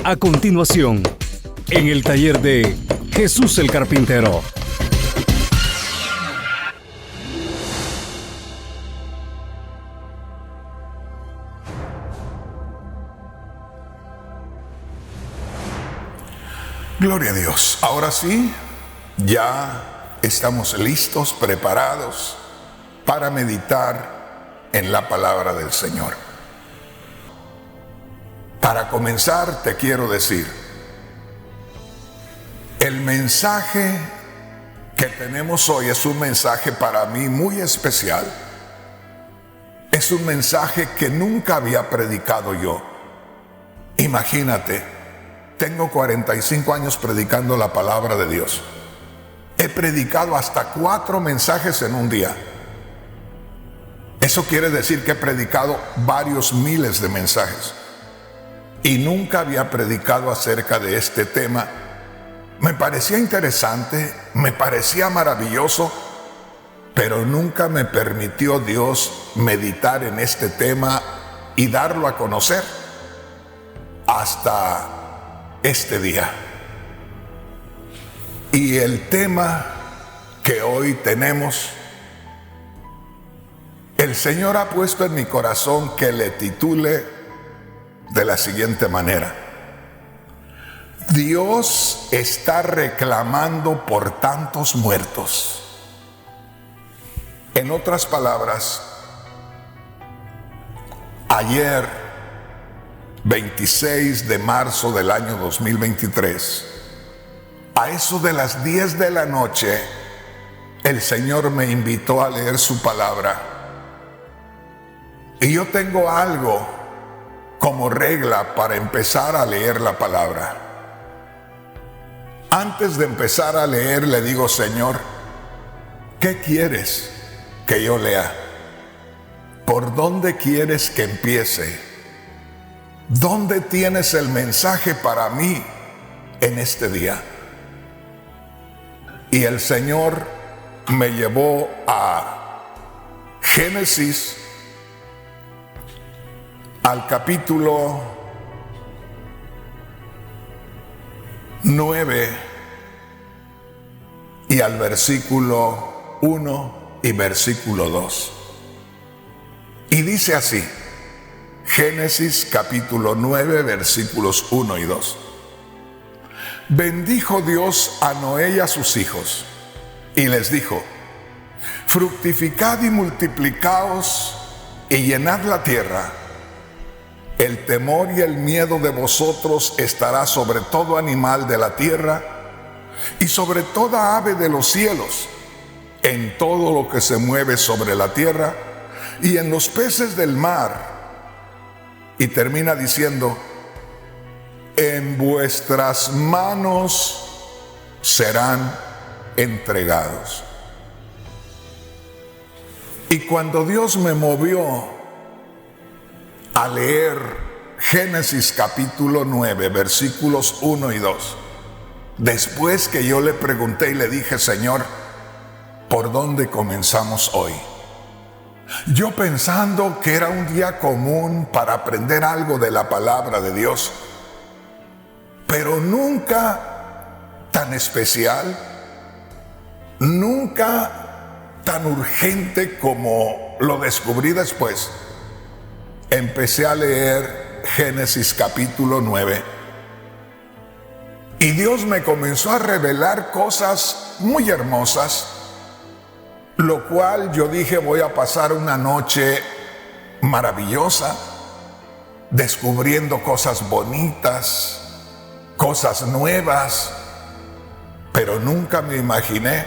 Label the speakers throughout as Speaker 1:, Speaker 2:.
Speaker 1: A continuación, en el taller de Jesús el Carpintero.
Speaker 2: Gloria a Dios. Ahora sí, ya estamos listos, preparados para meditar en la palabra del Señor. Para comenzar, te quiero decir, el mensaje que tenemos hoy es un mensaje para mí muy especial. Es un mensaje que nunca había predicado yo. Imagínate, tengo 45 años predicando la palabra de Dios. He predicado hasta 4 mensajes en un día. Eso quiere decir que he predicado varios miles de mensajes. Y nunca había predicado acerca de este tema. Me parecía interesante, me parecía maravilloso, pero nunca me permitió Dios meditar en este tema y darlo a conocer hasta este día. Y el tema que hoy tenemos, el Señor ha puesto en mi corazón que le titule de la siguiente manera: Dios está reclamando por tantos muertos. En otras palabras, ayer, 26 de marzo del año 2023, a eso de las 10 de la noche, el Señor me invitó a leer su palabra. Y yo tengo algo como regla para empezar a leer la palabra. Antes de empezar a leer, le digo: Señor, ¿qué quieres que yo lea? ¿Por dónde quieres que empiece? ¿Dónde tienes el mensaje para mí en este día? Y el Señor me llevó a Génesis, al capítulo 9 y al versículo 1 y versículo 2. Y dice así, Génesis capítulo 9, versículos 1 y 2. Bendijo Dios a Noé y a sus hijos, y les dijo: fructificad y multiplicaos y llenad la tierra. El temor y el miedo de vosotros estará sobre todo animal de la tierra y sobre toda ave de los cielos, en todo lo que se mueve sobre la tierra y en los peces del mar. Y termina diciendo: en vuestras manos serán entregados. Y cuando Dios me movió a leer Génesis capítulo 9, versículos 1 y 2, después que yo le pregunté y le dije: Señor, ¿por dónde comenzamos hoy? Yo pensando que era un día común para aprender algo de la palabra de Dios, pero nunca tan especial, nunca tan urgente como lo descubrí después. Empecé a leer Génesis capítulo 9 y Dios me comenzó a revelar cosas muy hermosas, lo cual yo dije: voy a pasar una noche maravillosa descubriendo cosas bonitas, cosas nuevas, pero nunca me imaginé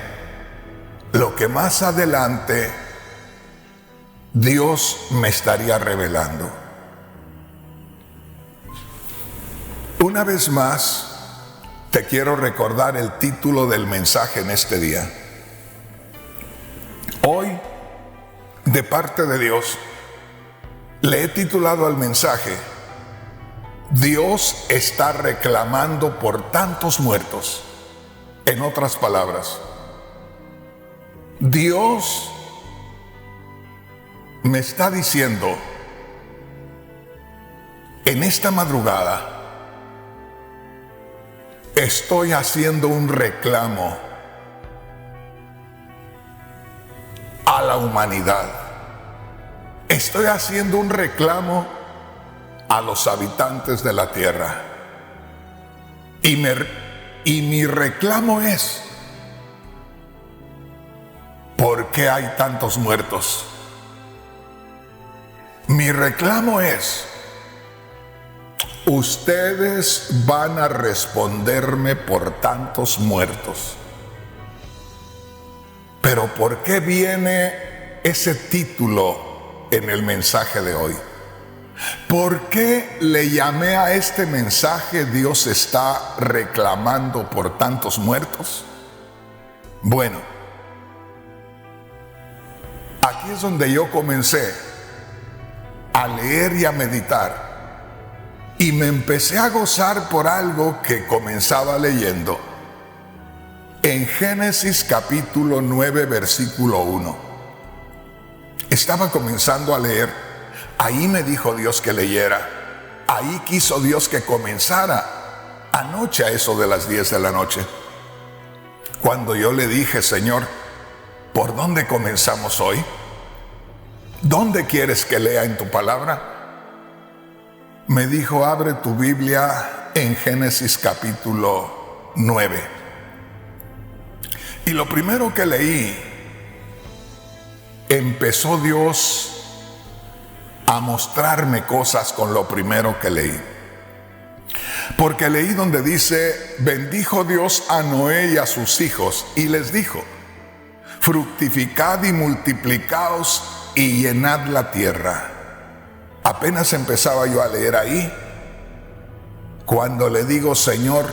Speaker 2: lo que más adelante Dios me estaría revelando. Una vez más, te quiero recordar el título del mensaje en este día. Hoy, de parte de Dios, le he titulado al mensaje: Dios está reclamando por tantos muertos. En otras palabras, Dios me está diciendo en esta madrugada estoy haciendo un reclamo a la humanidad. Estoy haciendo un reclamo a los habitantes de la tierra. Y mi reclamo es: ¿por qué hay tantos muertos? Mi reclamo es: ustedes van a responderme por tantos muertos. Pero ¿por qué viene ese título en el mensaje de hoy? ¿Por qué le llamé a este mensaje "Dios está reclamando por tantos muertos"? Bueno, aquí es donde yo comencé a leer y a meditar, y me empecé a gozar por algo que comenzaba leyendo en Génesis capítulo 9 versículo 1. Estaba comenzando a leer. Ahí me dijo Dios que leyera. Ahí quiso Dios que comenzara anoche a eso de las 10 de la noche. Cuando yo le dije: Señor, ¿por dónde comenzamos hoy? ¿Dónde quieres que lea en tu palabra? Me dijo: abre tu Biblia en Génesis capítulo 9. Y lo primero que leí, empezó Dios a mostrarme cosas con lo primero que leí. Porque leí donde dice: bendijo Dios a Noé y a sus hijos y les dijo: fructificad y multiplicaos y llenad la tierra. Apenas empezaba yo a leer ahí, cuando le digo: Señor,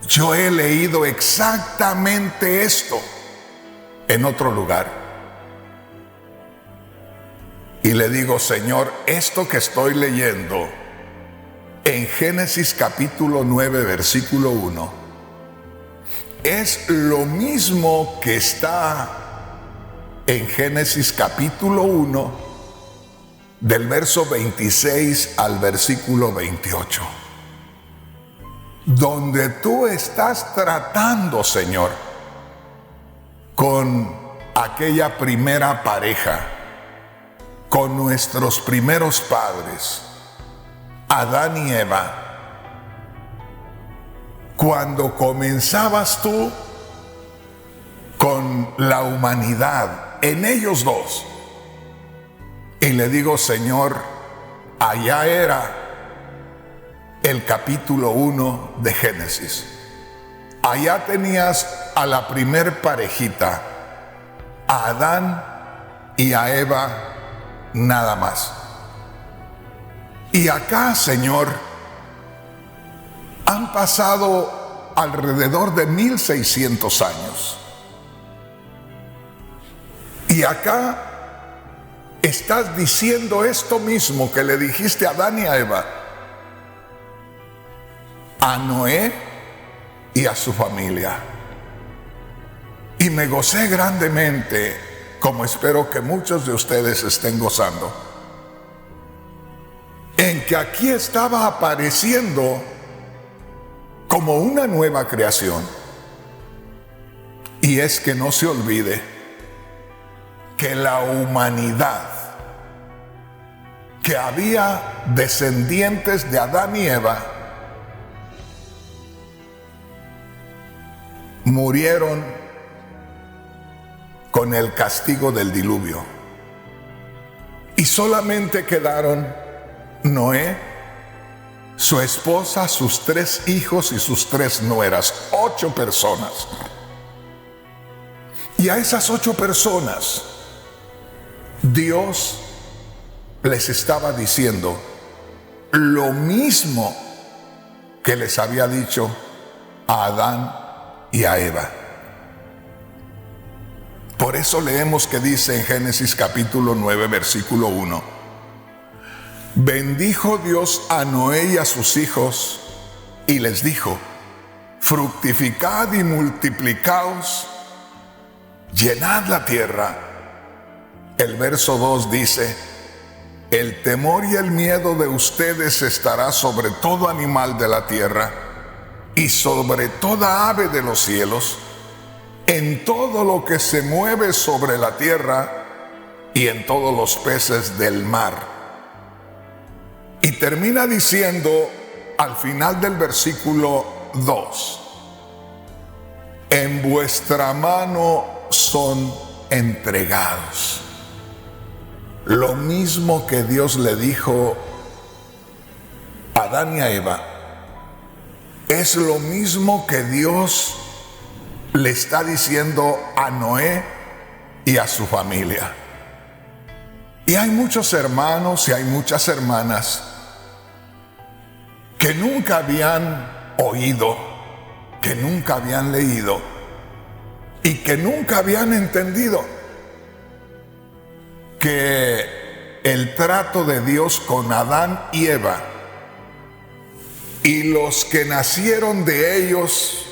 Speaker 2: yo he leído exactamente esto en otro lugar. Y le digo: Señor, esto que estoy leyendo en Génesis capítulo 9 versículo 1 es lo mismo que está en Génesis capítulo 1 del verso 26 al versículo 28, donde tú estás tratando, Señor, con aquella primera pareja, con nuestros primeros padres, Adán y Eva. Cuando comenzabas tú con la humanidad, en ellos dos. Y le digo: Señor, allá era el capítulo 1 de Génesis. Allá tenías a la primer parejita, a Adán y a Eva, nada más. Y acá, Señor, han pasado alrededor de 1600 años. Y acá estás diciendo esto mismo que le dijiste a Adán y a Eva, a Noé y a su familia. Y me gocé grandemente, como espero que muchos de ustedes estén gozando, en que aquí estaba apareciendo como una nueva creación. Y es que no se olvide que la humanidad, que había descendientes de Adán y Eva, murieron con el castigo del diluvio. Y solamente quedaron Noé, su esposa, sus 3 hijos y sus 3 nueras, 8 personas. Y a esas 8 personas, Dios les estaba diciendo lo mismo que les había dicho a Adán y a Eva. Por eso leemos que dice en Génesis capítulo 9 versículo 1: bendijo Dios a Noé y a sus hijos y les dijo: fructificad y multiplicaos, llenad la tierra. El verso 2 dice: el temor y el miedo de ustedes estará sobre todo animal de la tierra y sobre toda ave de los cielos, en todo lo que se mueve sobre la tierra y en todos los peces del mar. Y termina diciendo al final del versículo 2, en vuestra mano son entregados. Lo mismo que Dios le dijo a Adán y a Eva, es lo mismo que Dios le está diciendo a Noé y a su familia. Y hay muchos hermanos y hay muchas hermanas que nunca habían oído, que nunca habían leído y que nunca habían entendido que el trato de Dios con Adán y Eva y los que nacieron de ellos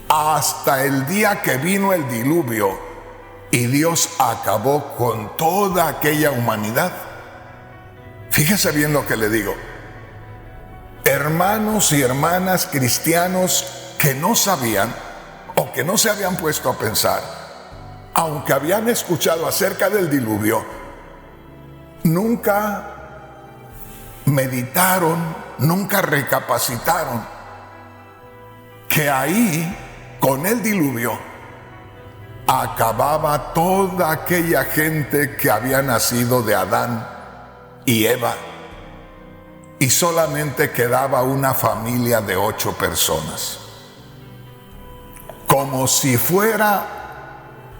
Speaker 2: hasta el día que vino el diluvio y Dios acabó con toda aquella humanidad. Fíjese bien lo que le digo. Hermanos y hermanas cristianos que no sabían o que no se habían puesto a pensar, aunque habían escuchado acerca del diluvio, nunca meditaron, nunca recapacitaron que ahí, con el diluvio, acababa toda aquella gente que había nacido de Adán y Eva, y solamente quedaba una familia de 8 personas, como si fuera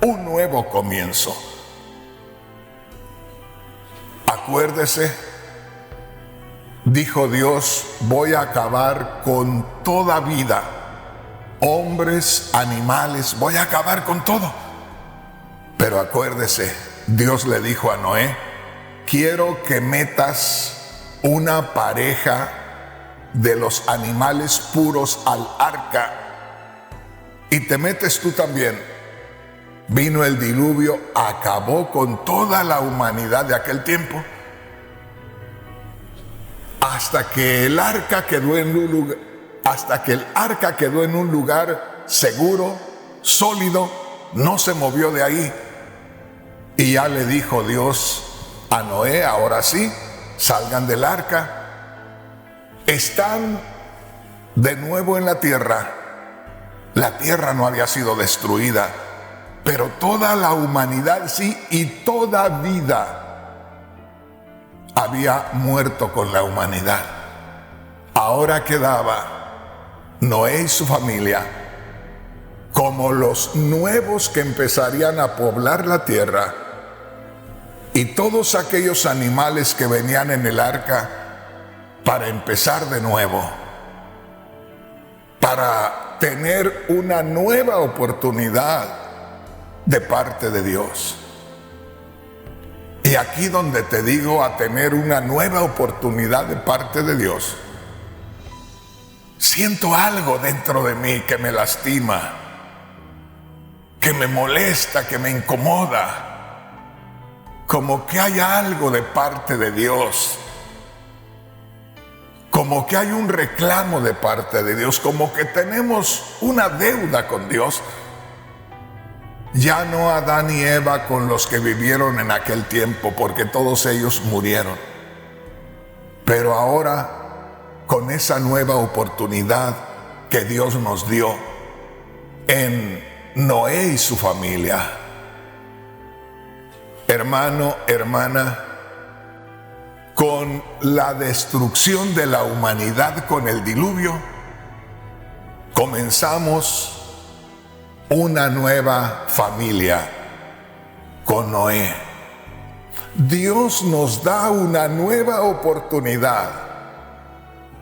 Speaker 2: un nuevo comienzo. Acuérdese, dijo Dios, voy a acabar con toda vida, hombres, animales, voy a acabar con todo. Pero acuérdese, Dios le dijo a Noé, quiero que metas una pareja de los animales puros al arca y te metes tú también. Vino el diluvio, acabó con toda la humanidad de aquel tiempo, hasta que el arca quedó en un lugar seguro, sólido, no se movió de ahí. Y ya le dijo Dios a Noé, ahora sí, salgan del arca. Están de nuevo en la tierra. La tierra no había sido destruida, pero toda la humanidad sí, y toda vida había muerto con la humanidad. Ahora quedaba Noé y su familia como los nuevos que empezarían a poblar la tierra, y todos aquellos animales que venían en el arca para empezar de nuevo, para tener una nueva oportunidad de parte de Dios. Y aquí donde te digo a tener una nueva oportunidad de parte de Dios, siento algo dentro de mí que me lastima, que me molesta, que me incomoda, como que hay algo de parte de Dios, como que hay un reclamo de parte de Dios, como que tenemos una deuda con Dios. Ya no Adán y Eva con los que vivieron en aquel tiempo, porque todos ellos murieron. Pero ahora, con esa nueva oportunidad que Dios nos dio en Noé y su familia. Hermano, hermana, con la destrucción de la humanidad con el diluvio, comenzamos una nueva familia con Noé. Dios nos da una nueva oportunidad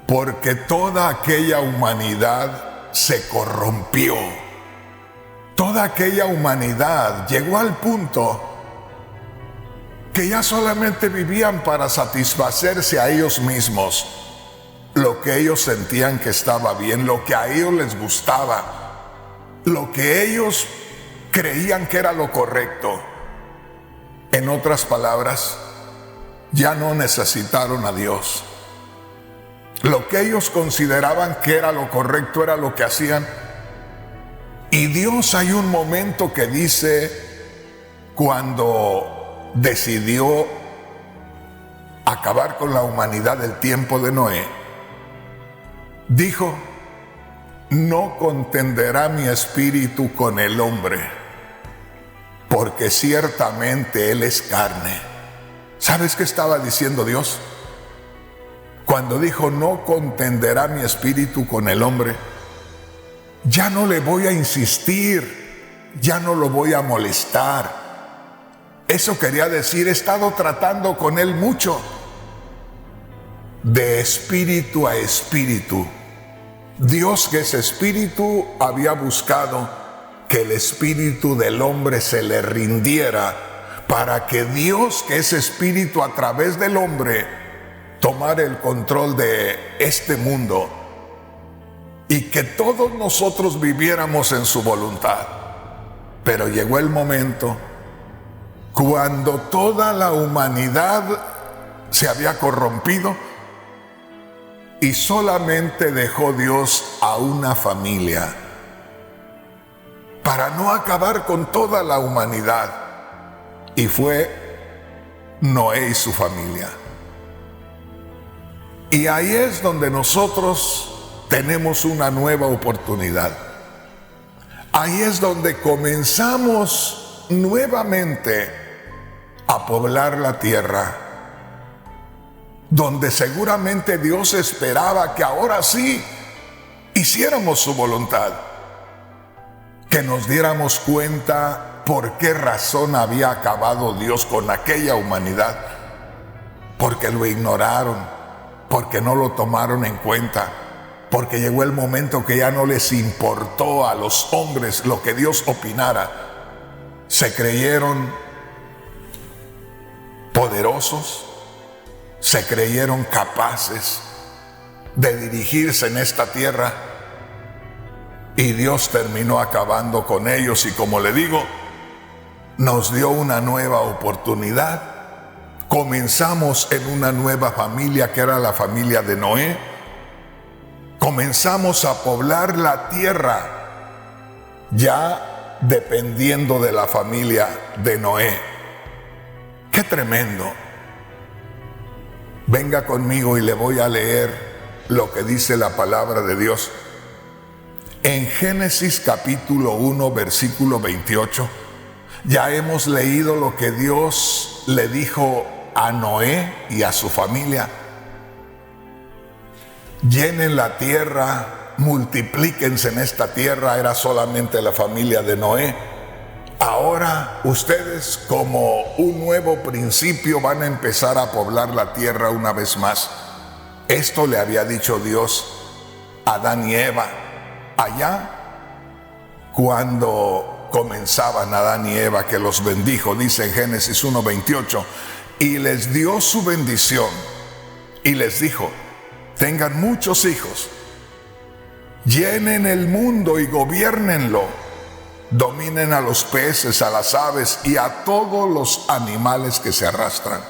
Speaker 2: porque toda aquella humanidad se corrompió. Toda aquella humanidad llegó al punto que ya solamente vivían para satisfacerse a ellos mismos, lo que ellos sentían que estaba bien, lo que a ellos les gustaba, lo que ellos creían que era lo correcto. En otras palabras, ya no necesitaron a Dios. Lo que ellos consideraban que era lo correcto era lo que hacían. Y Dios, hay un momento que dice, cuando decidió acabar con la humanidad del tiempo de Noé, dijo: no contenderá mi espíritu con el hombre, porque ciertamente él es carne. ¿Sabes qué estaba diciendo Dios? Cuando dijo: no contenderá mi espíritu con el hombre, ya no le voy a insistir, ya no lo voy a molestar. Eso quería decir, he estado tratando con él mucho. De espíritu a espíritu. Dios, que es espíritu, había buscado que el espíritu del hombre se le rindiera, para que Dios, que es espíritu, a través del hombre tomara el control de este mundo y que todos nosotros viviéramos en su voluntad. Pero llegó el momento cuando toda la humanidad se había corrompido y solamente dejó Dios a una familia para no acabar con toda la humanidad, y fue Noé y su familia. Y ahí es donde nosotros tenemos una nueva oportunidad. Ahí es donde comenzamos nuevamente a poblar la tierra, donde seguramente Dios esperaba que ahora sí hiciéramos su voluntad, que nos diéramos cuenta por qué razón había acabado Dios con aquella humanidad, porque lo ignoraron, porque no lo tomaron en cuenta, porque llegó el momento que ya no les importó a los hombres lo que Dios opinara. Se creyeron poderosos, se creyeron capaces de dirigirse en esta tierra, y Dios terminó acabando con ellos. Y como le digo, nos dio una nueva oportunidad. Comenzamos en una nueva familia, que era la familia de Noé. Comenzamos a poblar la tierra, ya dependiendo de la familia de Noé. ¡Qué tremendo! Venga conmigo y le voy a leer lo que dice la palabra de Dios. En Génesis capítulo 1, versículo 28, ya hemos leído lo que Dios le dijo a Noé y a su familia. Llenen la tierra, multiplíquense en esta tierra. Era solamente la familia de Noé. Ahora ustedes, como un nuevo principio, van a empezar a poblar la tierra una vez más. Esto le había dicho Dios a Adán y Eva allá cuando comenzaban Adán y Eva, que los bendijo. Dice en Génesis 1:28, y les dio su bendición y les dijo: tengan muchos hijos, llenen el mundo y gobiernenlo, dominen a los peces, a las aves y a todos los animales que se arrastran.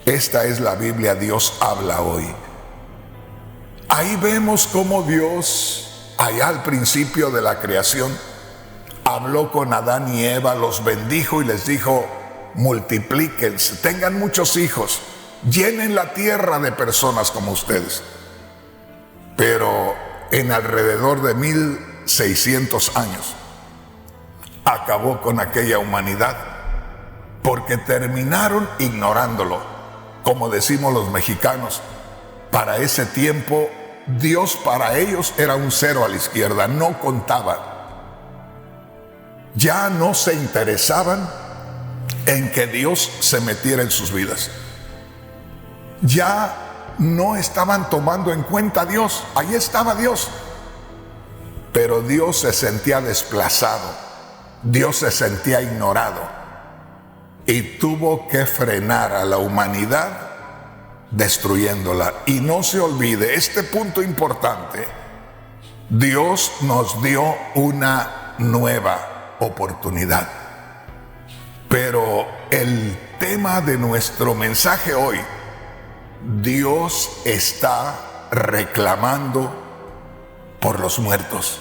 Speaker 2: Esta es la Biblia, Dios habla hoy. Ahí vemos cómo Dios, allá al principio de la creación, habló con Adán y Eva, los bendijo y les dijo: multiplíquense, tengan muchos hijos, llenen la tierra de personas como ustedes. Pero en alrededor de 1600 años acabó con aquella humanidad, porque terminaron ignorándolo. Como decimos los mexicanos, para ese tiempo Dios para ellos era un cero a la izquierda, no contaba. Ya no se interesaban en que Dios se metiera en sus vidas. Ya no estaban tomando en cuenta a Dios. Ahí estaba Dios, pero Dios se sentía desplazado, Dios se sentía ignorado, y tuvo que frenar a la humanidad destruyéndola. Y no se olvide este punto importante: Dios nos dio una nueva oportunidad, pero el tema de nuestro mensaje hoy, Dios está reclamando por los muertos.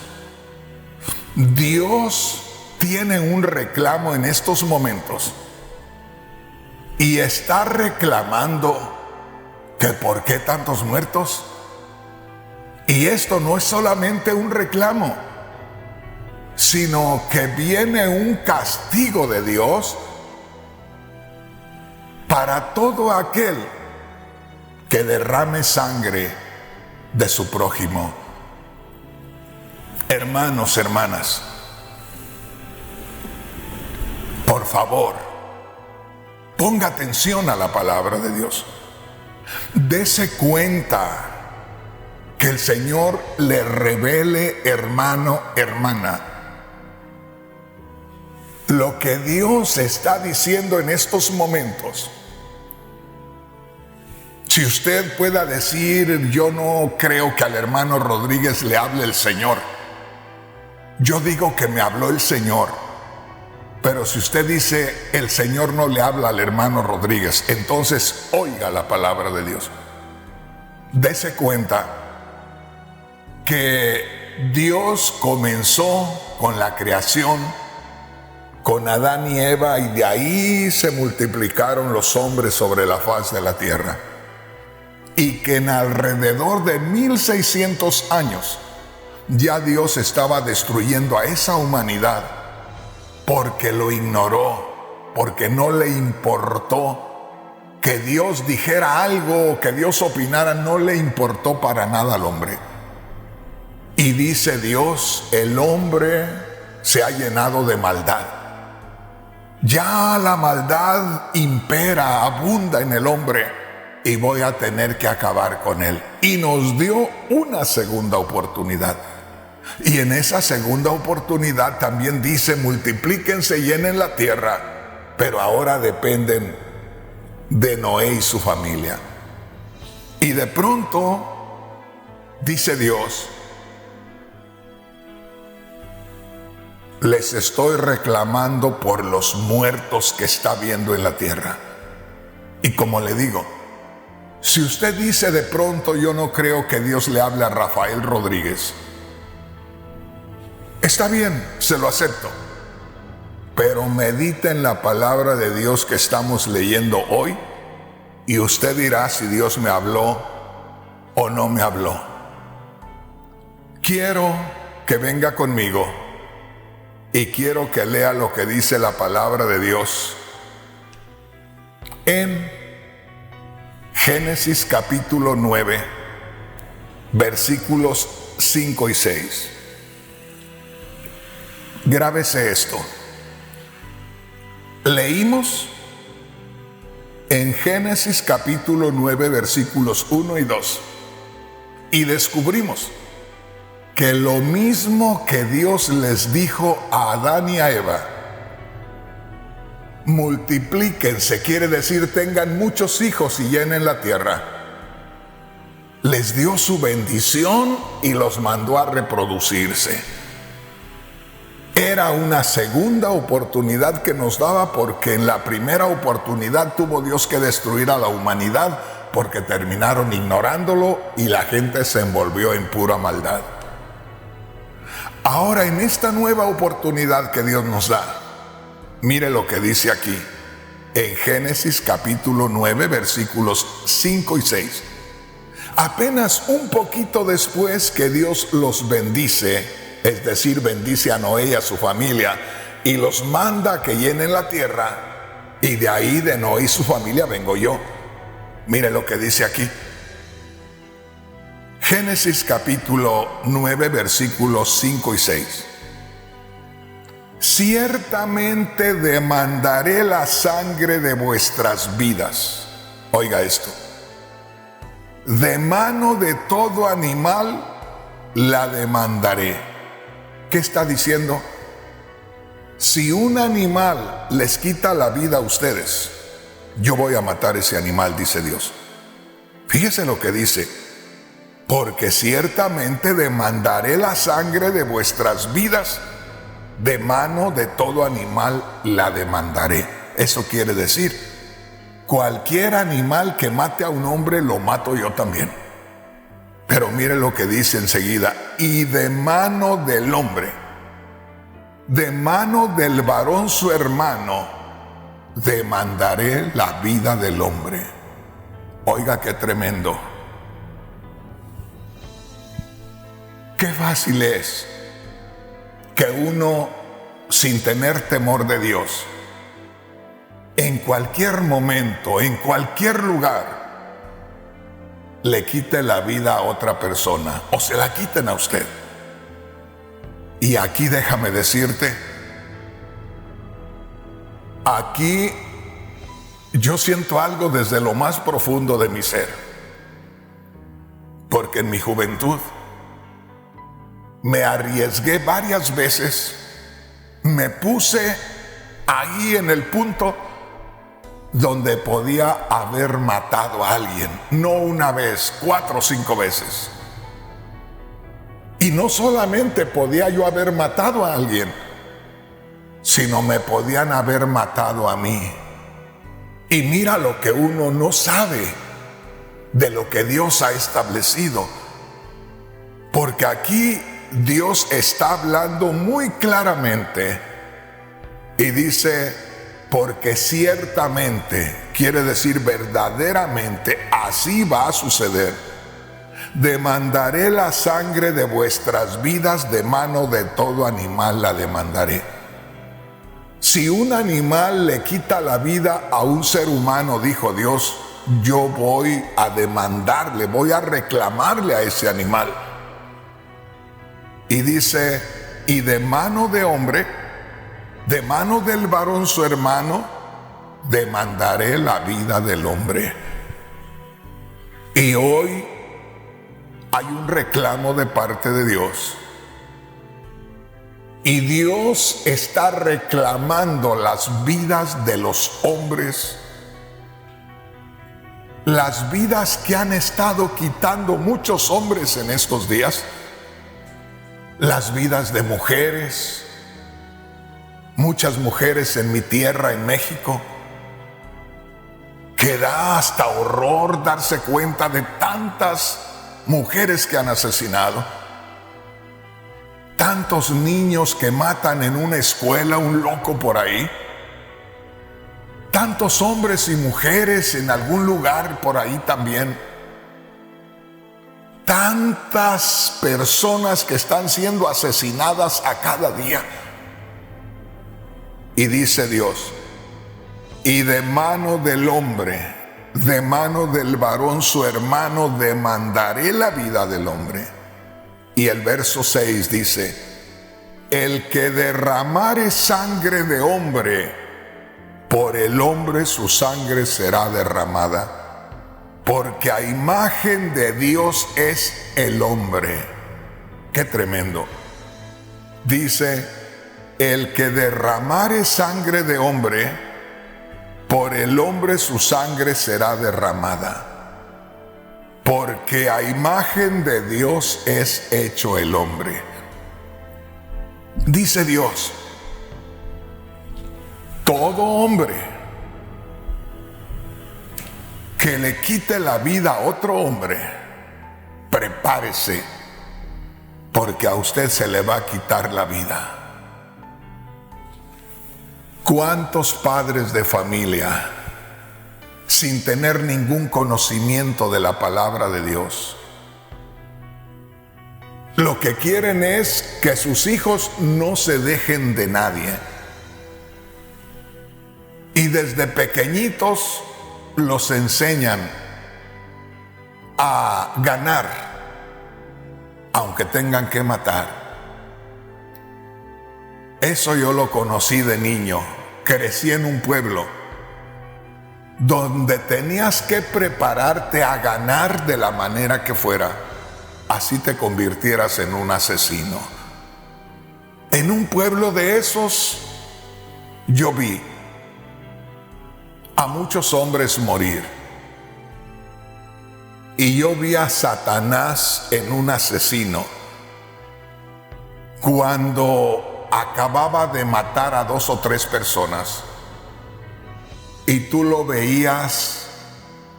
Speaker 2: Dios tiene un reclamo en estos momentos y está reclamando que ¿por qué tantos muertos? Y esto no es solamente un reclamo, sino que viene un castigo de Dios para todo aquel que derrame sangre de su prójimo. Hermanos, hermanas, por favor, ponga atención a la palabra de Dios. Dese cuenta que el Señor le revele, hermano, hermana, lo que Dios está diciendo en estos momentos. Si usted pueda decir, yo no creo que al hermano Rodríguez le hable el Señor, yo digo que me habló el Señor. Pero si usted dice, el Señor no le habla al hermano Rodríguez, entonces oiga la palabra de Dios. Dese cuenta que Dios comenzó con la creación, con Adán y Eva, y de ahí se multiplicaron los hombres sobre la faz de la tierra. Y que en alrededor de 1600 años ya Dios estaba destruyendo a esa humanidad porque lo ignoró, porque no le importó que Dios dijera algo, que Dios opinara, no le importó para nada al hombre. Y dice Dios, el hombre se ha llenado de maldad. Ya la maldad impera, abunda en el hombre, y voy a tener que acabar con él. Y nos dio una segunda oportunidad. Y en esa segunda oportunidad también dice, multiplíquense, llenen la tierra, pero ahora dependen de Noé y su familia. Y de pronto, dice Dios, les estoy reclamando por los muertos que está viendo en la tierra. Y como le digo, si usted dice de pronto, yo no creo que Dios le hable a Rafael Rodríguez, está bien, se lo acepto. Pero medite en la palabra de Dios que estamos leyendo hoy y usted dirá si Dios me habló o no me habló. Quiero que venga conmigo y quiero que lea lo que dice la palabra de Dios en Génesis capítulo 9, versículos 5 y 6. Grábese esto. Leímos en Génesis capítulo 9, versículos 1 y 2. Y descubrimos que lo mismo que Dios les dijo a Adán y a Eva, multiplíquense, quiere decir tengan muchos hijos y llenen la tierra, les dio su bendición y los mandó a reproducirse. Era una segunda oportunidad que nos daba, porque en la primera oportunidad tuvo Dios que destruir a la humanidad porque terminaron ignorándolo y la gente se envolvió en pura maldad. Ahora, en esta nueva oportunidad que Dios nos da, mire lo que dice aquí en Génesis capítulo 9, versículos 5 y 6. Apenas un poquito después que Dios los bendice, es decir, bendice a Noé y a su familia y los manda a que llenen la tierra, y de ahí de Noé y su familia vengo yo. Mire lo que dice aquí. Génesis capítulo 9, versículos 5 y 6. Ciertamente demandaré la sangre de vuestras vidas. Oiga esto. De mano de todo animal la demandaré. ¿Qué está diciendo? Si un animal les quita la vida a ustedes, yo voy a matar ese animal, dice Dios. Fíjese lo que dice. Porque ciertamente demandaré la sangre de vuestras vidas, de mano de todo animal la demandaré. Eso quiere decir, cualquier animal que mate a un hombre lo mato yo también. Pero mire lo que dice enseguida, y de mano del hombre, de mano del varón su hermano, demandaré la vida del hombre. Oiga qué tremendo. Qué fácil es que uno, sin tener temor de Dios, en cualquier momento, en cualquier lugar, le quite la vida a otra persona o se la quiten a usted. Y aquí déjame decirte, aquí yo siento algo desde lo más profundo de mi ser, porque en mi juventud me arriesgué varias veces, me puse ahí en el punto donde podía haber matado a alguien, no una vez, 4 o 5 veces. Y no solamente podía yo haber matado a alguien, sino me podían haber matado a mí. Y mira lo que uno no sabe de lo que Dios ha establecido, porque aquí Dios está hablando muy claramente y dice, porque ciertamente, quiere decir verdaderamente, así va a suceder. Demandaré la sangre de vuestras vidas, de mano de todo animal la demandaré. Si un animal le quita la vida a un ser humano, dijo Dios, yo voy a demandarle, voy a reclamarle a ese animal. Y dice, y de mano de hombre, de mano del varón su hermano, demandaré la vida del hombre. Y hoy hay un reclamo de parte de Dios. Y Dios está reclamando las vidas de los hombres, las vidas que han estado quitando muchos hombres en estos días, las vidas de mujeres, muchas mujeres en mi tierra, en México, que da hasta horror darse cuenta de tantas mujeres que han asesinado, tantos niños que matan en una escuela, un loco por ahí, tantos hombres y mujeres en algún lugar por ahí también, tantas personas que están siendo asesinadas a cada día. Y dice Dios, y de mano del hombre, de mano del varón su hermano, demandaré la vida del hombre. Y el verso 6 dice, el que derramare sangre de hombre, por el hombre su sangre será derramada, porque a imagen de Dios es el hombre. Qué tremendo. Dice, el que derramare sangre de hombre, por el hombre su sangre será derramada, porque a imagen de Dios es hecho el hombre. Dice Dios, todo hombre que le quite la vida a otro hombre, prepárese, porque a usted se le va a quitar la vida. ¿Cuántos padres de familia, sin tener ningún conocimiento de la palabra de Dios, lo que quieren es que sus hijos no se dejen de nadie? Y desde pequeñitos los enseñan a ganar, aunque tengan que matar. Eso yo lo conocí de niño. Crecí en un pueblo donde tenías que prepararte a ganar de la manera que fuera, así te convirtieras en un asesino. En un pueblo de esos, yo vi a muchos hombres morir. Y yo vi a Satanás en un asesino. Cuando acababa de matar a 2 o 3 personas, y tú lo veías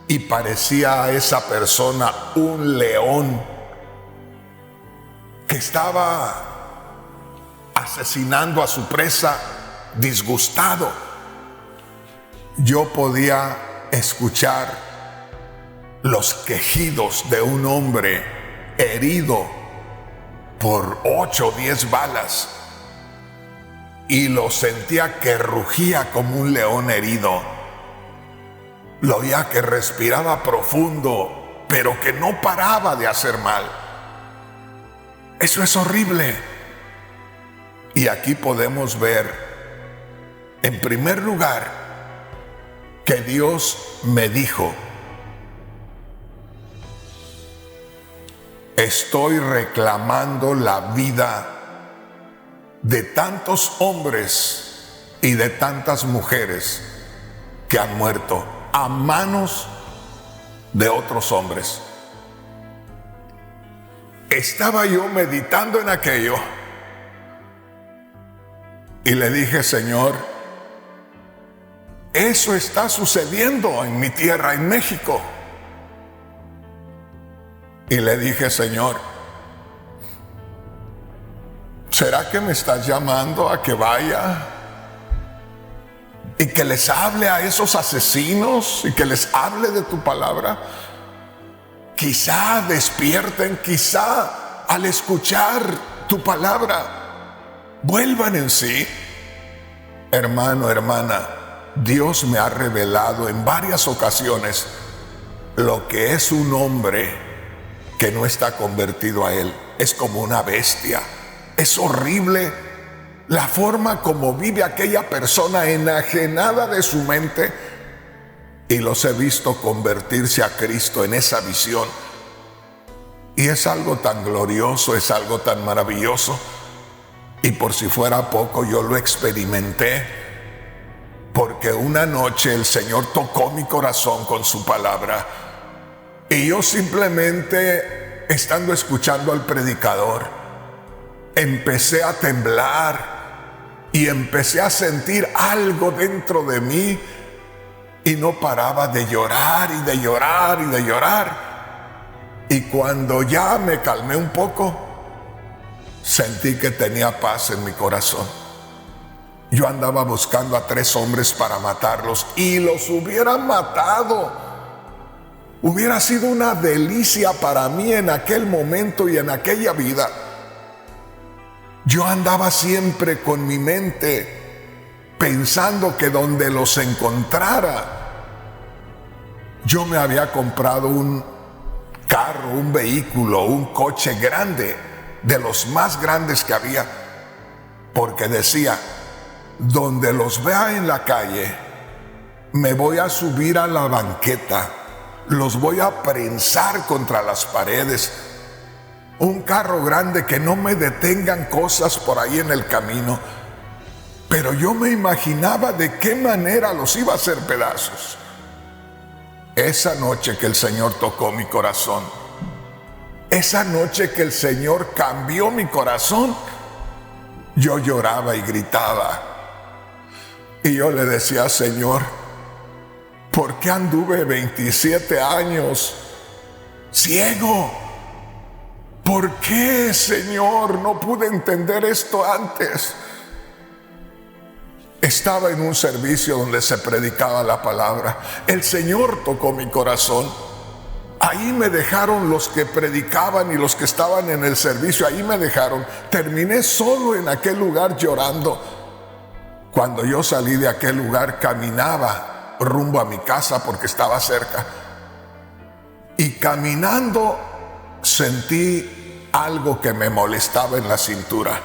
Speaker 2: y parecía a esa persona un león que estaba asesinando a su presa disgustado. Yo podía escuchar los quejidos de un hombre herido por 8 o 10 balas y lo sentía que rugía como un león herido. Lo oía que respiraba profundo, pero que no paraba de hacer mal. Eso es horrible. Y aquí podemos ver, en primer lugar, que Dios me dijo: estoy reclamando la vida de tantos hombres y de tantas mujeres que han muerto a manos de otros hombres. Estaba yo meditando en aquello y le dije: Señor, eso está sucediendo en mi tierra, en México. Y le dije: Señor, ¿será que me estás llamando a que vaya y que les hable a esos asesinos y que les hable de tu palabra? Quizá despierten, quizá al escuchar tu palabra vuelvan en sí. Hermano, hermana, Dios me ha revelado en varias ocasiones lo que es un hombre que no está convertido a Él. Es como una bestia. Es horrible la forma como vive aquella persona enajenada de su mente, y los he visto convertirse a Cristo en esa visión. Y es algo tan glorioso, es algo tan maravilloso. Y por si fuera poco, yo lo experimenté, porque una noche el Señor tocó mi corazón con su palabra. Y yo simplemente, estando escuchando al predicador, empecé a temblar y empecé a sentir algo dentro de mí, y no paraba de llorar y de llorar y de llorar. Y cuando ya me calmé un poco, sentí que tenía paz en mi corazón. Yo andaba buscando a 3 hombres para matarlos, y los hubiera matado. Hubiera sido una delicia para mí en aquel momento y en aquella vida. Yo andaba siempre con mi mente pensando que donde los encontrara, yo me había comprado un carro, un vehículo, un coche grande, de los más grandes que había, porque decía: donde los vea en la calle, me voy a subir a la banqueta, los voy a prensar contra las paredes. Un carro grande, que no me detengan cosas por ahí en el camino. Pero yo me imaginaba de qué manera los iba a hacer pedazos. Esa noche que el Señor tocó mi corazón, esa noche que el Señor cambió mi corazón, yo lloraba y gritaba. Y yo le decía: Señor, ¿por qué anduve 27 años ciego? ¿Por qué, Señor, no pude entender esto antes? Estaba en un servicio donde se predicaba la palabra. El Señor tocó mi corazón. Ahí me dejaron los que predicaban y los que estaban en el servicio. Ahí me dejaron. Terminé solo en aquel lugar llorando. Cuando yo salí de aquel lugar, caminaba rumbo a mi casa porque estaba cerca. Y caminando sentí algo que me molestaba en la cintura.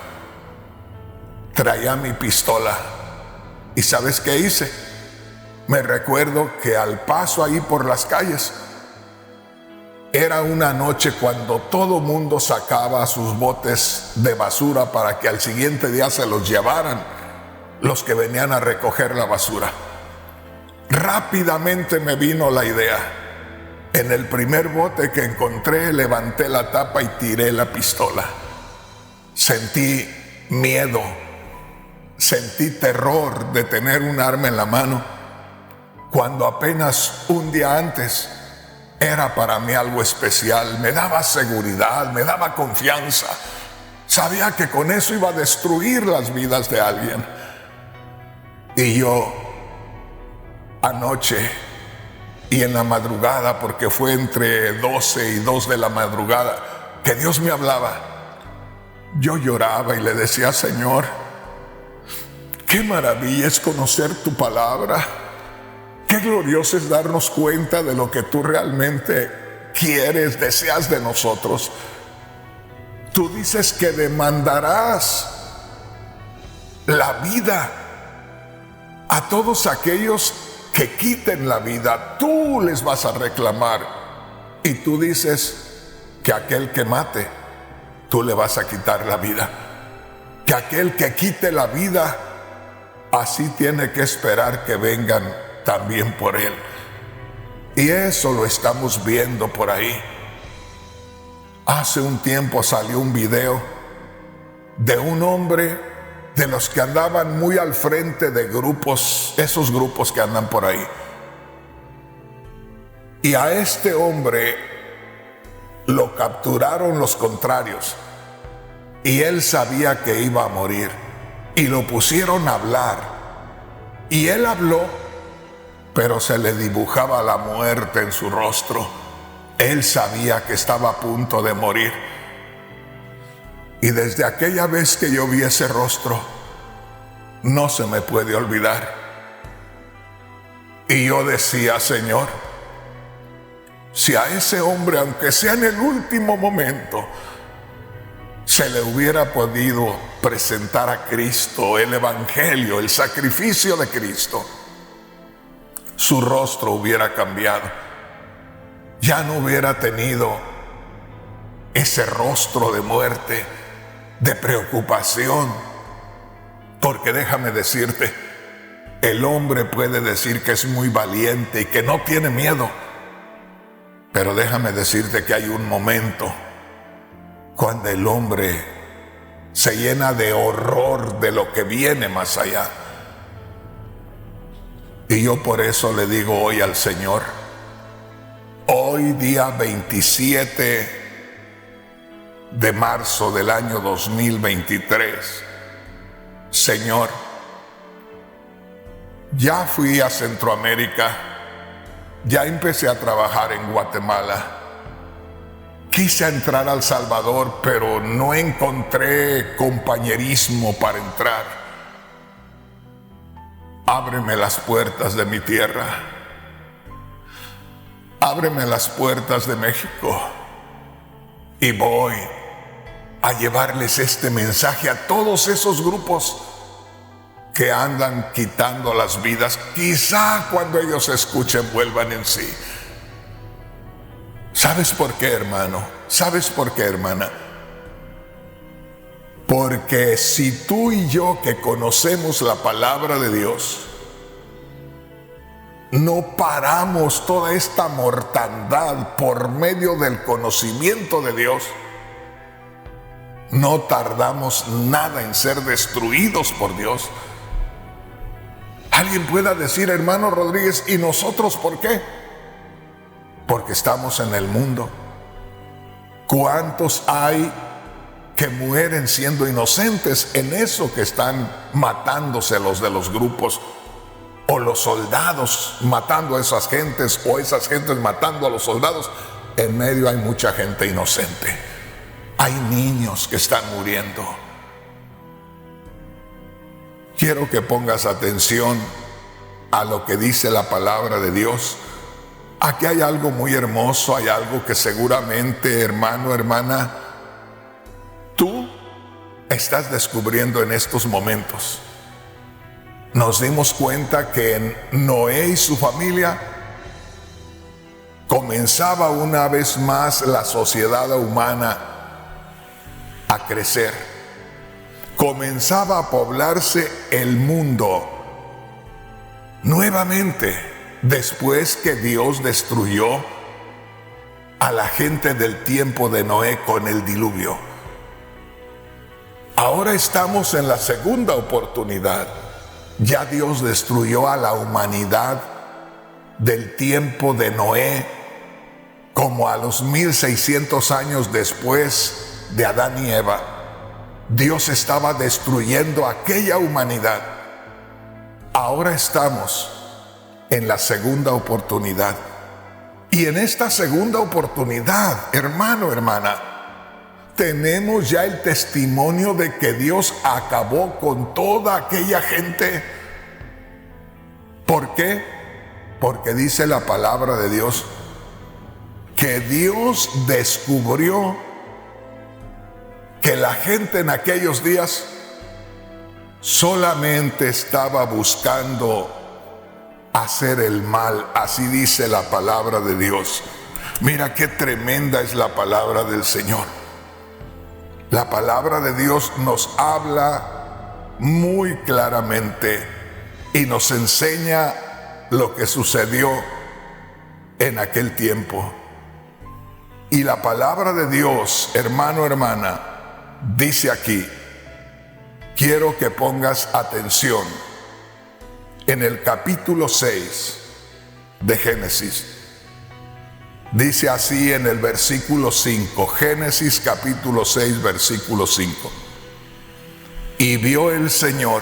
Speaker 2: Traía mi pistola. ¿Y sabes qué hice? Me recuerdo que al paso ahí por las calles, era una noche cuando todo mundo sacaba sus botes de basura para que al siguiente día se los llevaran los que venían a recoger la basura. Rápidamente me vino la idea. En el primer bote que encontré, levanté la tapa y tiré la pistola. Sentí miedo. Sentí terror de tener un arma en la mano. cuando apenas un día antes era para mí algo especial. Me daba seguridad, me daba confianza. Sabía que con eso iba a destruir las vidas de alguien. Y yo, anoche y en la madrugada, porque fue entre 12 y 2 de la madrugada, que Dios me hablaba, yo lloraba y le decía: Señor, qué maravilla es conocer tu palabra. Qué glorioso es darnos cuenta de lo que tú realmente quieres, deseas de nosotros. Tú dices que demandarás la vida a todos aquellos que quiten la vida. Tú les vas a reclamar. Y tú dices que aquel que mate, tú le vas a quitar la vida. Que aquel que quite la vida, así tiene que esperar que vengan también por él. Y eso lo estamos viendo por ahí. Hace un tiempo salió un video de un hombre de los que andaban muy al frente de grupos, esos grupos que andan por ahí. Y a este hombre lo capturaron los contrarios y él sabía que iba a morir y lo pusieron a hablar. Y él habló, pero se le dibujaba la muerte en su rostro. Él sabía que estaba a punto de morir. Y desde aquella vez que yo vi ese rostro, no se me puede olvidar. Y yo decía: Señor, si a ese hombre, aunque sea en el último momento, se le hubiera podido presentar a Cristo, el Evangelio, el sacrificio de Cristo, su rostro hubiera cambiado. Ya no hubiera tenido ese rostro de muerte, de preocupación. Porque déjame decirte, el hombre puede decir que es muy valiente y que no tiene miedo. Pero déjame decirte que hay un momento cuando el hombre se llena de horror de lo que viene más allá. Y yo por eso le digo hoy al Señor, hoy día 27 de marzo del año 2023, Señor, ya fui a Centroamérica, ya empecé a trabajar en Guatemala, quise entrar a El Salvador, pero no encontré compañerismo para entrar. Ábreme las puertas de mi tierra, ábreme las puertas de México, y voy a llevarles este mensaje a todos esos grupos que andan quitando las vidas. Quizá cuando ellos escuchen vuelvan en sí. ¿Sabes por qué, hermano? ¿Sabes por qué, hermana? Porque si tú y yo, que conocemos la palabra de Dios, no paramos toda esta mortandad por medio del conocimiento de Dios, no tardamos nada en ser destruidos por Dios. Alguien pueda decir: hermano Rodríguez, ¿y nosotros por qué? Porque estamos en el mundo. ¿Cuántos hay que mueren siendo inocentes en eso que están matándose los de los grupos? O los soldados matando a esas gentes, o esas gentes matando a los soldados. En medio hay mucha gente inocente. Hay niños que están muriendo. Quiero que pongas atención a lo que dice la palabra de Dios. Aquí hay algo muy hermoso, hay algo que seguramente, hermano, hermana, tú estás descubriendo en estos momentos. Nos dimos cuenta que en Noé y su familia comenzaba una vez más la sociedad humana a crecer. Comenzaba a poblarse el mundo nuevamente, después que Dios destruyó a la gente del tiempo de Noé con el diluvio. Ahora estamos en la segunda oportunidad. Ya Dios destruyó a la humanidad del tiempo de Noé, como a los 1600 años después de Adán y Eva, Dios estaba destruyendo aquella humanidad. Ahora estamos en la segunda oportunidad. Y en esta segunda oportunidad, hermano, hermana, tenemos ya el testimonio de que Dios acabó con toda aquella gente. ¿Por qué? Porque dice la palabra de Dios que Dios descubrió que la gente en aquellos días solamente estaba buscando hacer el mal. Así dice la palabra de Dios. Mira qué tremenda es la palabra del Señor. La palabra de Dios nos habla muy claramente y nos enseña lo que sucedió en aquel tiempo. Y la palabra de Dios, hermano, hermana, dice aquí, quiero que pongas atención, en el capítulo 6 de Génesis. Dice así en el versículo 5, Génesis capítulo 6, versículo 5. Y vio el Señor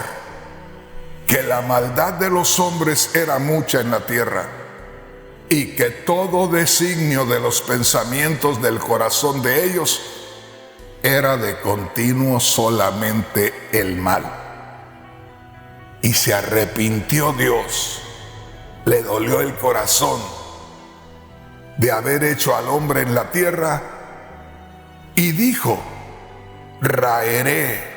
Speaker 2: que la maldad de los hombres era mucha en la tierra, y que todo designio de los pensamientos del corazón de ellos era de continuo solamente el mal. Y se arrepintió Dios, le dolió el corazón de haber hecho al hombre en la tierra, y dijo, raeré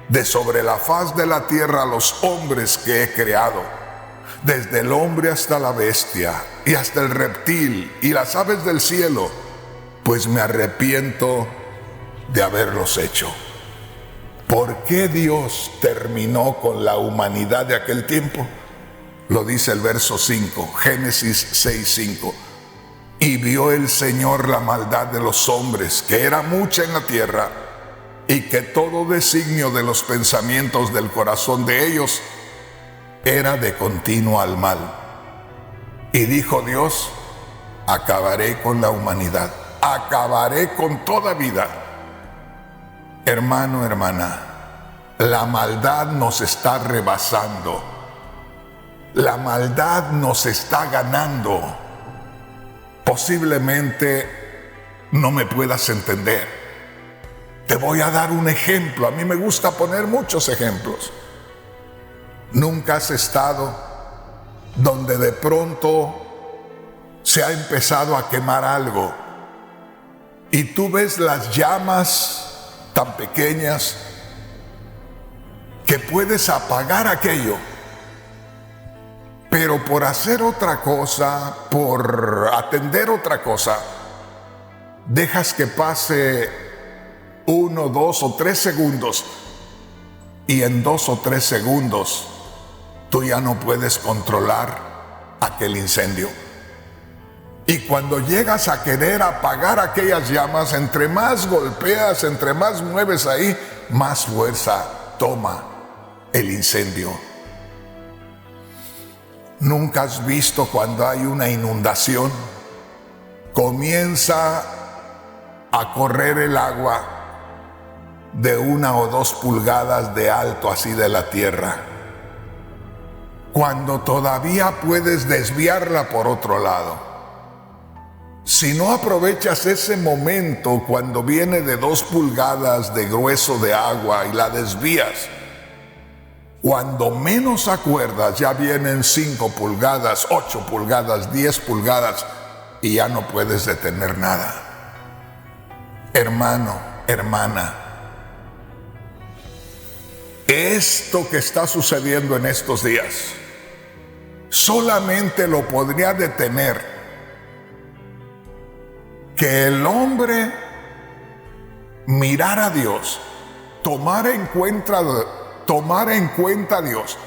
Speaker 2: de sobre la faz de la tierra a los hombres que he creado, desde el hombre hasta la bestia, y hasta el reptil, y las aves del cielo, pues me arrepiento de haberlos hecho. ¿Por qué Dios terminó con la humanidad de aquel tiempo? Lo dice el verso 5, Génesis 6:5. Y vio el Señor la maldad de los hombres, que era mucha en la tierra, y que todo designio de los pensamientos del corazón de ellos era de continuo al mal. Y dijo Dios, acabaré con la humanidad, acabaré con toda vida. Hermano, hermana, la maldad nos está rebasando, la maldad nos está ganando. Posiblemente no me puedas entender. Te voy a dar un ejemplo. A mí me gusta poner muchos ejemplos. Nunca has estado donde de pronto se ha empezado a quemar algo y tú ves las llamas tan pequeñas que puedes apagar aquello, pero por hacer otra cosa, por atender otra cosa, dejas que pase 1, 2 o 3 segundos, y en 2 o 3 segundos tú ya no puedes controlar aquel incendio. Y cuando llegas a querer apagar aquellas llamas, entre más golpeas, entre más mueves ahí, más fuerza toma el incendio. ¿Nunca has visto cuando hay una inundación? Comienza a correr el agua de 1 o 2 pulgadas de alto así de la tierra, cuando todavía puedes desviarla por otro lado. Si no aprovechas ese momento cuando viene de 2 pulgadas de grueso de agua y la desvías, cuando menos acuerdas ya vienen 5 pulgadas, 8 pulgadas, 10 pulgadas y ya no puedes detener nada. Hermano, hermana, esto que está sucediendo en estos días solamente lo podría detener que el hombre mirara a Dios, tomara en cuenta a Dios,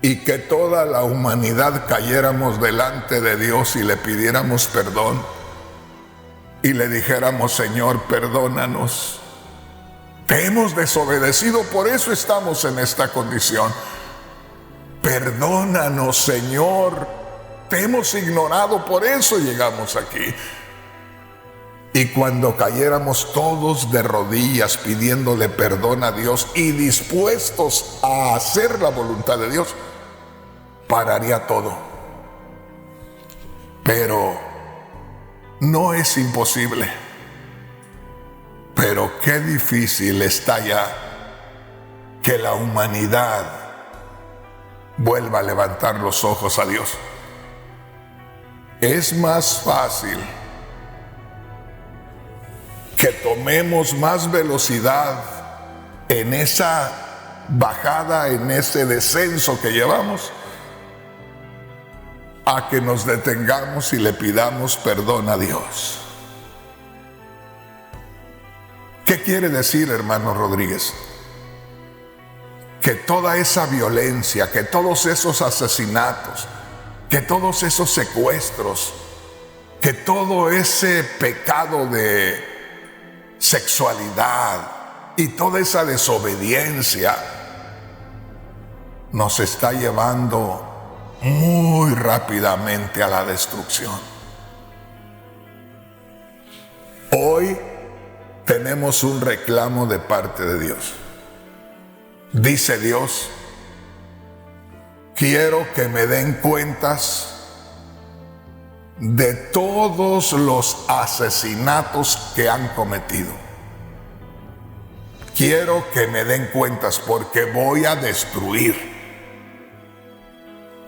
Speaker 2: y que toda la humanidad cayéramos delante de Dios y le pidiéramos perdón y le dijéramos, Señor, perdónanos, te hemos desobedecido, por eso estamos en esta condición. Perdónanos, Señor, te hemos ignorado, por eso llegamos aquí. Y cuando cayéramos todos de rodillas pidiéndole perdón a Dios y dispuestos a hacer la voluntad de Dios, pararía todo. Pero no es imposible. Pero qué difícil está ya que la humanidad vuelva a levantar los ojos a Dios. Es más fácil que tomemos más velocidad en esa bajada, en ese descenso que llevamos, a que nos detengamos y le pidamos perdón a Dios. ¿Qué quiere decir, hermano Rodríguez? Que toda esa violencia, que todos esos asesinatos, que todos esos secuestros, que todo ese pecado de sexualidad y toda esa desobediencia nos está llevando muy rápidamente a la destrucción. Hoy tenemos un reclamo de parte de Dios. Dice Dios: quiero que me den cuentas de todos los asesinatos que han cometido. Quiero que me den cuentas porque voy a destruir.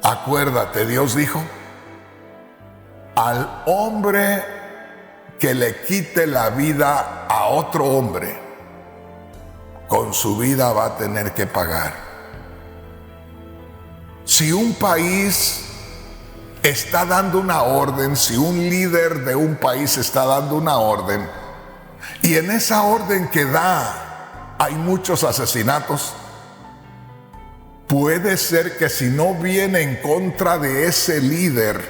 Speaker 2: Acuérdate, Dios dijo: al hombre que le quite la vida a otro hombre, con su vida va a tener que pagar. Si un país está dando una orden, si un líder de un país está dando una orden, y en esa orden que da hay muchos asesinatos, puede ser que si no viene en contra de ese líder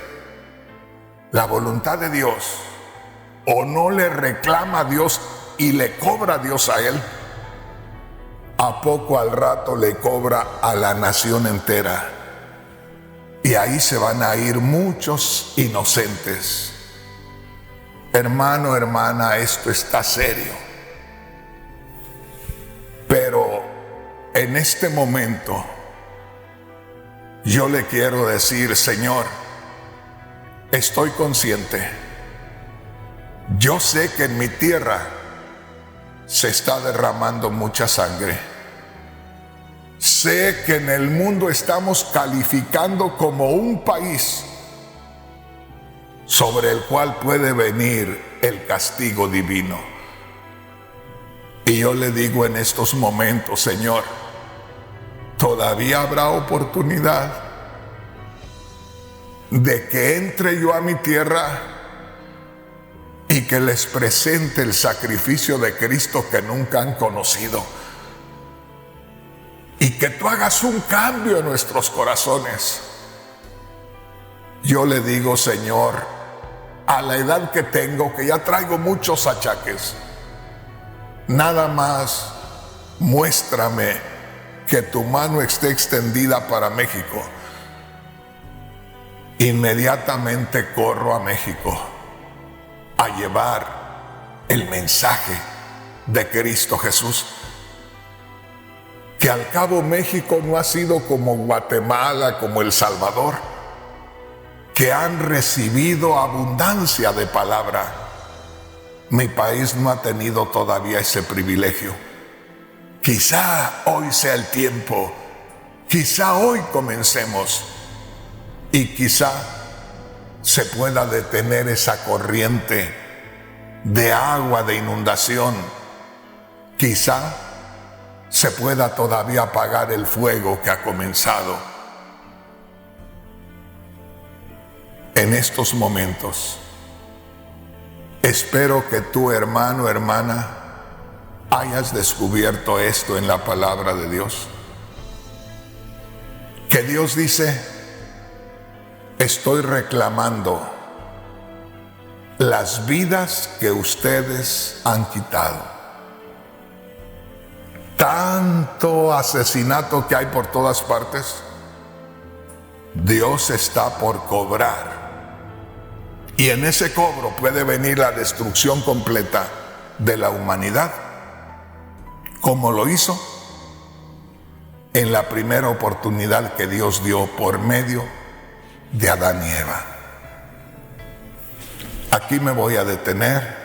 Speaker 2: la voluntad de Dios, o no le reclama a Dios y le cobra a Dios a él, a poco al rato le cobra a la nación entera. Y ahí se van a ir muchos inocentes. Hermano, hermana, esto está serio. Pero en este momento yo le quiero decir: Señor, estoy consciente. Yo sé que en mi tierra se está derramando mucha sangre. Sé que en el mundo estamos calificando como un país sobre el cual puede venir el castigo divino. Y yo le digo en estos momentos: Señor, todavía habrá oportunidad de que entre yo a mi tierra y que les presente el sacrificio de Cristo que nunca han conocido. Y que tú hagas un cambio en nuestros corazones. Yo le digo: Señor, a la edad que tengo, que ya traigo muchos achaques, nada más muéstrame que tu mano esté extendida para México. Inmediatamente corro a México a llevar el mensaje de Cristo Jesús. Que al cabo México no ha sido como Guatemala, como El Salvador, que han recibido abundancia de palabra. Mi país no ha tenido todavía ese privilegio. Quizá hoy sea el tiempo, quizá hoy comencemos y quizá se pueda detener esa corriente de agua, de inundación. Quizá se pueda todavía apagar el fuego que ha comenzado. En estos momentos, espero que tú, hermano, hermana, hayas descubierto esto en la palabra de Dios. Que Dios dice: estoy reclamando las vidas que ustedes han quitado. Tanto asesinato que hay por todas partes. Dios está por cobrar. Y en ese cobro puede venir la destrucción completa de la humanidad, como lo hizo en la primera oportunidad que Dios dio por medio de Adán y Eva. Aquí me voy a detener